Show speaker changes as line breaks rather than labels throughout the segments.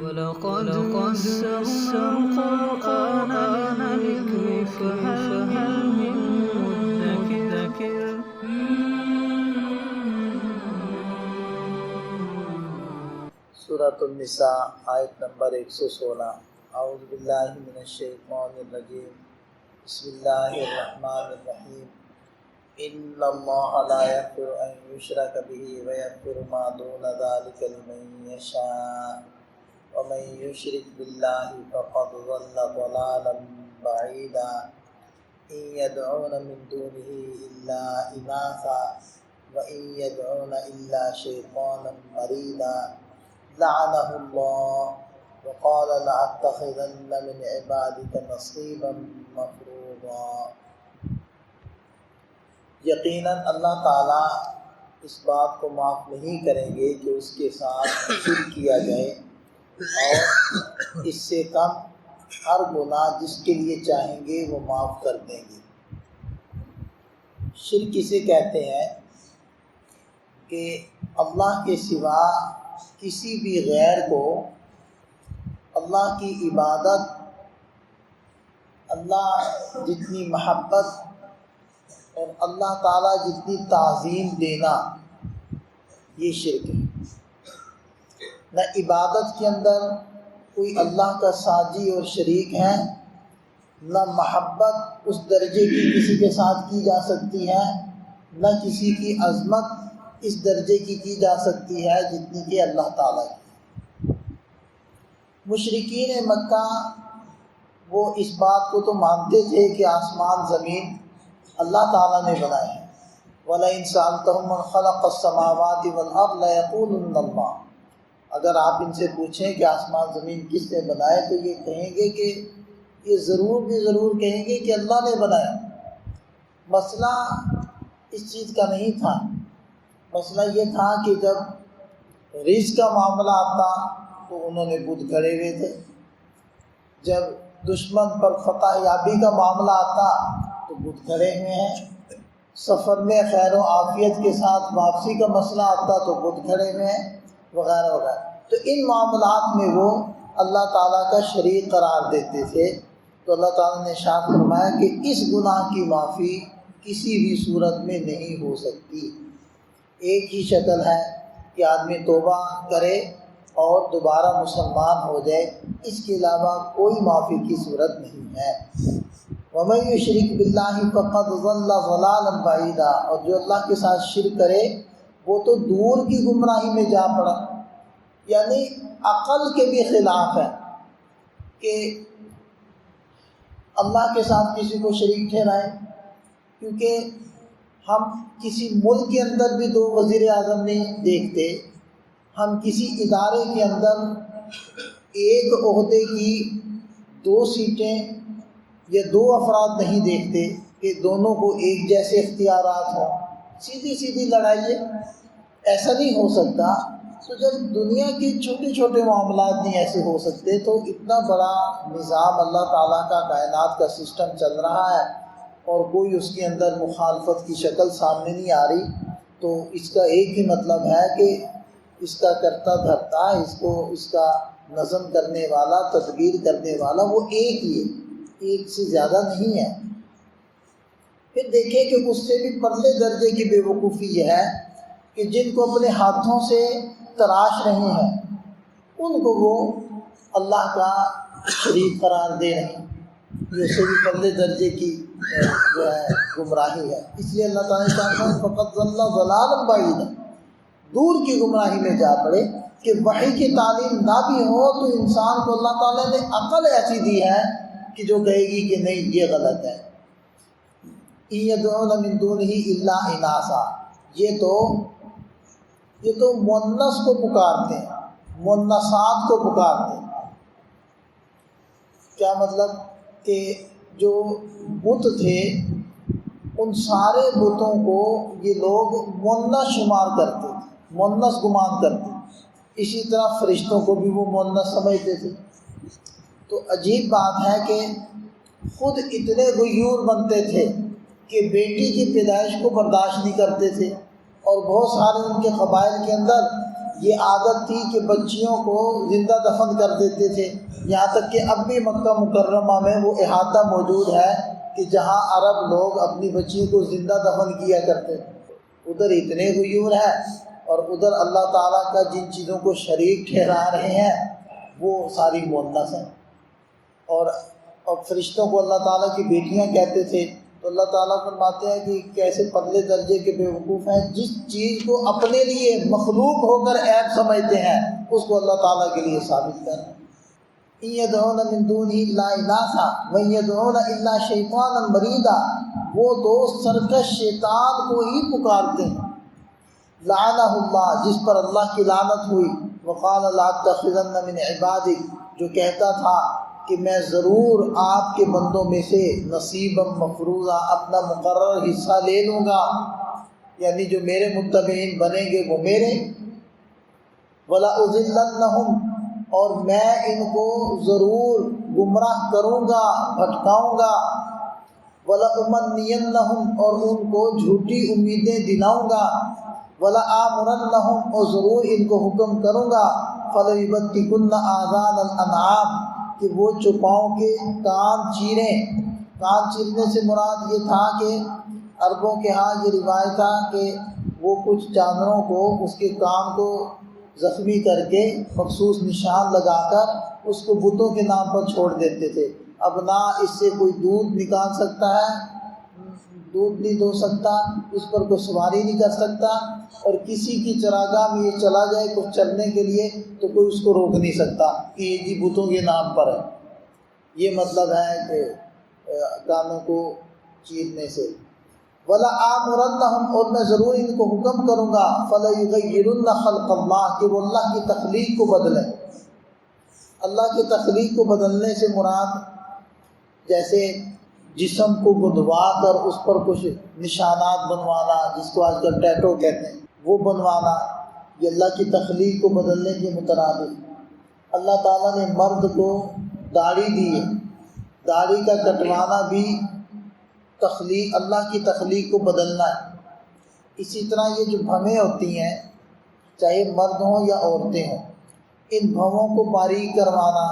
ولقد يسرنا القرآن للذكر فهل من مدكر
سورۃ النساء آیت نمبر 116۔ اعوذ باللہ من الشیطان الرجیم، بسم اللہ الرحمن الرحیم۔ ان اللہ لا یغفر ان یشرک بہ ویغفر ما دون ذلک لمن یشاء ومن یشرک باللہ فقد ضل ضلالا بعیدا۔ ان یدعون من دونہ الا اناثا وان یدعون الا شیطانا مریدا۔ لعنہ اللہ وقال لأتخذن من عبادك نصیبا مفروضا۔ یقیناً اللہ تعالیٰ اس بات کو معاف نہیں کریں گے کہ اس کے ساتھ شرک کیا جائے، اور اس سے کم ہر گناہ جس کے لیے چاہیں گے وہ معاف کر دیں گے۔ شرک اسے کہتے ہیں کہ اللہ کے سوا کسی بھی غیر کو اللہ کی عبادت، اللہ جتنی محبت اور اللہ تعالیٰ جتنی تعظیم دینا، یہ شرک ہے۔ نہ عبادت کے اندر کوئی اللہ کا ساجی اور شریک ہے، نہ محبت اس درجے کی کسی کے ساتھ کی جا سکتی ہے، نہ کسی کی عظمت اس درجے کی جا سکتی ہے جتنی کہ اللہ تعالیٰ کی۔ مشرکین مکہ وہ اس بات کو تو مانتے تھے کہ آسمان زمین اللہ تعالیٰ نے بنائے ہیں۔ وَلَئِن سَأَلْتَهُم مَّنْ خَلَقَ السَّمَاوَاتِ وَالْأَرْضَ لَيَقُولُنَّ اللَّهُ۔ اگر آپ ان سے پوچھیں کہ آسمان زمین کس نے بنائے تو یہ کہیں گے کہ یہ ضرور کہیں گے کہ اللہ نے بنایا۔ مسئلہ اس چیز کا نہیں تھا، مسئلہ یہ تھا کہ جب رزق کا معاملہ آتا تو انہوں نے بت کھڑے ہوئے تھے، جب دشمن پر فتح یابی کا معاملہ آتا تو بت کھڑے ہوئے ہیں، سفر میں خیر و عافیت کے ساتھ واپسی کا مسئلہ آتا تو بت کھڑے ہوئے ہیں، وغیرہ وغیرہ۔ تو ان معاملات میں وہ اللہ تعالیٰ کا شریک قرار دیتے تھے۔ تو اللہ تعالیٰ نے ارشاد فرمایا کہ اس گناہ کی معافی کسی بھی صورت میں نہیں ہو سکتی۔ ایک ہی شکل ہے کہ آدمی توبہ کرے اور دوبارہ مسلمان ہو جائے، اس کے علاوہ کوئی معافی کی صورت نہیں ہے۔ وَمَن يُشْرِكْ بِاللَّهِ فَقَدْ ضَلَّ ضَلَالًا بَعِيدًا۔ اور جو اللہ کے ساتھ شرک کرے وہ تو دور کی گمراہی میں جا پڑا، یعنی عقل کے بھی خلاف ہے کہ اللہ کے ساتھ کسی کو شریک ٹھہرائیں، کیونکہ ہم کسی ملک کے اندر بھی دو وزیر اعظم نہیں دیکھتے، ہم کسی ادارے کے اندر ایک عہدے کی 2 سیٹیں یا 2 افراد نہیں دیکھتے کہ دونوں کو ایک جیسے اختیارات ہوں۔ سیدھی لڑائی ہے، ایسا نہیں ہو سکتا۔ تو جب دنیا کے چھوٹے چھوٹے معاملات نہیں ایسے ہو سکتے تو اتنا بڑا نظام اللہ تعالیٰ کا کائنات کا سسٹم چل رہا ہے اور کوئی اس کے اندر مخالفت کی شکل سامنے نہیں آ رہی، تو اس کا ایک ہی مطلب ہے کہ اس کا کرتا دھرتا، اس کا نظم کرنے والا، تدبیر کرنے والا وہ ایک ہی ہے، ایک سے زیادہ نہیں ہے۔ پھر دیکھیں کہ اس سے بھی پرلے درجے کی بے وقوفی یہ ہے کہ جن کو اپنے ہاتھوں سے تراش رہے ہیں ان کو وہ اللہ کا شریک قرار دے رہے ہیں، یہ اس سے بھی پرلے درجے کی جو ہے گمراہی ہے۔ اس لیے اللہ تعالیٰ چاہتا ہے فقط ضل ضلالا بعیدا، دور کی گمراہی میں جا پڑے کہ وحی کی تعلیم نہ بھی ہو تو انسان کو اللہ تعالیٰ نے عقل ایسی دی ہے کہ جو کہے گی کہ نہیں یہ غلط ہے۔ ان یدعون من دونہ الا اناثا، یہ تو مؤنث کو پکارتے ہیں، مؤنثات کو پکارتے ہیں۔ کیا مطلب کہ جو بت تھے ان سارے بتوں کو یہ لوگ مؤنث شمار کرتے تھے، مؤنث گمان کرتے، اسی طرح فرشتوں کو بھی وہ مؤنث سمجھتے تھے۔ تو عجیب بات ہے کہ خود اتنے غیور بنتے تھے کہ بیٹی کی پیدائش کو برداشت نہیں کرتے تھے، اور بہت سارے ان کے قبائل کے اندر یہ عادت تھی کہ بچیوں کو زندہ دفن کر دیتے تھے، یہاں تک کہ اب بھی مکہ مکرمہ میں وہ احاطہ موجود ہے کہ جہاں عرب لوگ اپنی بچیوں کو زندہ دفن کیا کرتے تھے۔ ادھر اتنے غیور ہیں اور ادھر اللہ تعالیٰ کا جن چیزوں کو شریک ٹھہرا رہے ہیں وہ ساری مونس ہیں۔ اور فرشتوں کو اللہ تعالیٰ کی بیٹیاں کہتے تھے، تو اللہ تعالیٰ فرماتے ہیں کہ کیسے پتلے درجے کے بیوقوف ہیں، جس چیز کو اپنے لیے مخلوق ہو کر عیب سمجھتے ہیں اس کو اللہ تعالیٰ کے لیے ثابت کر رہے ہیں۔ إِن يَدْعُونَ مِن دُونِهِ إِلَّا إِنَاثًا وَإِن يَدْعُونَ إِلَّا شَيْطَانًا مَرِيدًا، وہ تو سرکش شیطان کو ہی پکارتے ہیں، لعنہ اللہ، جس پر اللہ کی لعنت ہوئی، وقال لأتخذن من عبادک، جو کہتا تھا کہ میں ضرور آپ کے بندوں میں سے نصیبا مفروضا، اپنا مقرر حصہ لے لوں گا، یعنی جو میرے متبعین بنیں گے وہ میرے، وَلَأُضِلَّنَّهُمْ، اور میں ان کو ضرور گمراہ کروں گا، بھٹکاؤں گا، وَلَأُمَنِّيَنَّهُمْ، اور ان کو جھوٹی امیدیں دلاؤں گا، وَلَآمُرَنَّهُمْ، اور ضرور ان کو حکم کروں گا، فَلَيُبَتِّكُنَّ آذَانَ الْأَنْعَامِ، کہ وہ چوپاؤں کے کان چیریں۔ کان چیرنے سے مراد یہ تھا کہ عربوں کے ہاں یہ روایت تھا کہ وہ کچھ جانوروں کو اس کے کان کو زخمی کر کے مخصوص نشان لگا کر اس کو بتوں کے نام پر چھوڑ دیتے تھے۔ اب نہ اس سے کوئی دودھ نکال سکتا ہے، دودھ نہیں دو سکتا، اس پر کوئی سواری نہیں کر سکتا، اور کسی کی چراگاہ میں یہ چلا جائے کچھ چلنے کے لیے تو کوئی اس کو روک نہیں سکتا کہ یہ جی بتوں کے نام پر ہے۔ یہ مطلب ہے کہ کانوں کو چیرنے سے۔ وَلَآمُرَنَّهُمْ، اور میں ضرور ان کو حکم کروں گا، فَلَيُغَيِّرُنَّ خَلْقَ اللَّهِ، کہ وہ اللہ کی تخلیق کو بدلیں۔ اللہ کی تخلیق کو بدلنے سے مراد جیسے جسم کو گندوا کر اس پر کچھ نشانات بنوانا، جس کو آج کل ٹیٹو کہتے ہیں، وہ بنوانا، یہ اللہ کی تخلیق کو بدلنے کے مترادف۔ اللہ تعالیٰ نے مرد کو داڑھی دی ہے، داڑھی کا کٹوانا بھی تخلیق، اللہ کی تخلیق کو بدلنا ہے۔ اسی طرح یہ جو بھویں ہوتی ہیں، چاہے مرد ہوں یا عورتیں ہوں، ان بھووں کو باریک کروانا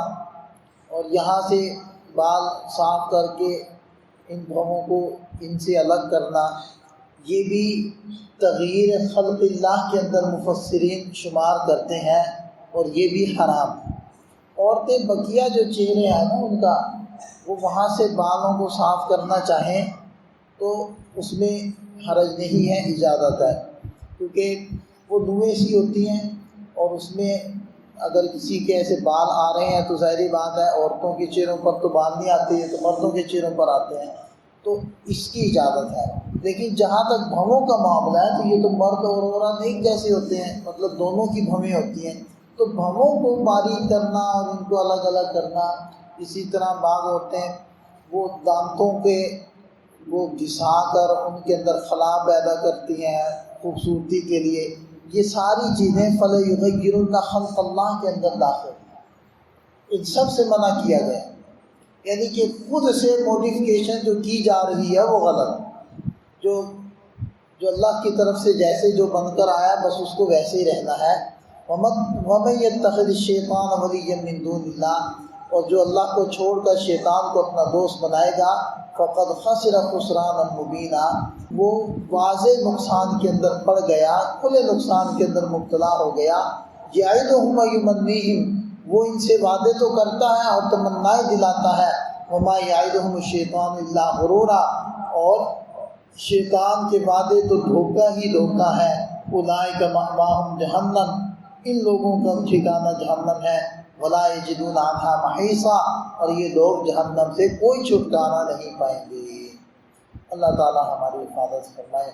اور یہاں سے بال صاف کر کے ان بھووں کو ان سے الگ کرنا، یہ بھی تغییر خلق اللہ کے اندر مفسرین شمار کرتے ہیں، اور یہ بھی حرام ہے۔ عورتیں بقیہ جو چہرے ہیں نا ان کا، وہ وہاں سے بالوں کو صاف کرنا چاہیں تو اس میں حرج نہیں ہے، اجازت ہے، کیونکہ وہ لویں سی ہوتی ہیں اور اس میں اگر کسی کے ایسے بال آ رہے ہیں تو ظاہری بات ہے عورتوں کے چہروں پر تو بال نہیں آتے ہیں، تو مردوں کے چہروں پر آتے ہیں، تو اس کی اجازت ہے۔ لیکن جہاں تک بھووں کا معاملہ ہے تو یہ تو مرد اور عورت ایک جیسے ہوتے ہیں، مطلب دونوں کی بھویں ہوتی ہیں، تو بھووں کو باریک کرنا اور ان کو الگ الگ کرنا۔ اسی طرح بعض عورتیں وہ دانتوں کے وہ گھسا کر ان کے اندر خلا پیدا کرتی ہیں خوبصورتی کے لیے، یہ ساری چیزیں فَلَيُغَيِّرُنَّ خَلْقَ اللَّهِ کے اندر داخل ہیں، ان سب سے منع کیا گیا، یعنی کہ خود سے موڈیفیکیشن جو کی جا رہی ہے وہ غلط، جو اللہ کی طرف سے جیسے جو بن کر آیا بس اس کو ویسے ہی رہنا ہے۔ وَمَن يَتَّخِذِ الشَّيْطَانَ وَلِيًّا مِن دُونِ اللَّهِ، اور جو اللہ کو چھوڑ کر شیطان کو اپنا دوست بنائے گا، فَقَدْ خَسِرَ خُسْرَانًا مُبِينًا، وہ واضح نقصان کے اندر پڑ گیا، کھلے نقصان کے اندر مبتلا ہو گیا۔ يَعِدُهُمْ وَيُمَنِّيهِمْ، وہ ان سے وعدے تو کرتا ہے اور تمنائیں دلاتا ہے، وَمَا يَعِدُهُمُ الشَّيْطَانُ إِلَّا غُرُورًا، اور شیطان کے وعدے تو دھوکہ ہی دھوکہ ہے۔ أُولَٰئِكَ مَأْوَاهُمْ جَهَنَّمُ، ان لوگوں کا ٹھکانہ جہنم ہے۔ وَلَا يَجِدُونَ عَنْهَا مَحِيصًا، اور یہ لوگ جہنم سے کوئی چھٹکارا نہیں پائیں گے۔ اللہ تعالی ہماری حفاظت فرمائے۔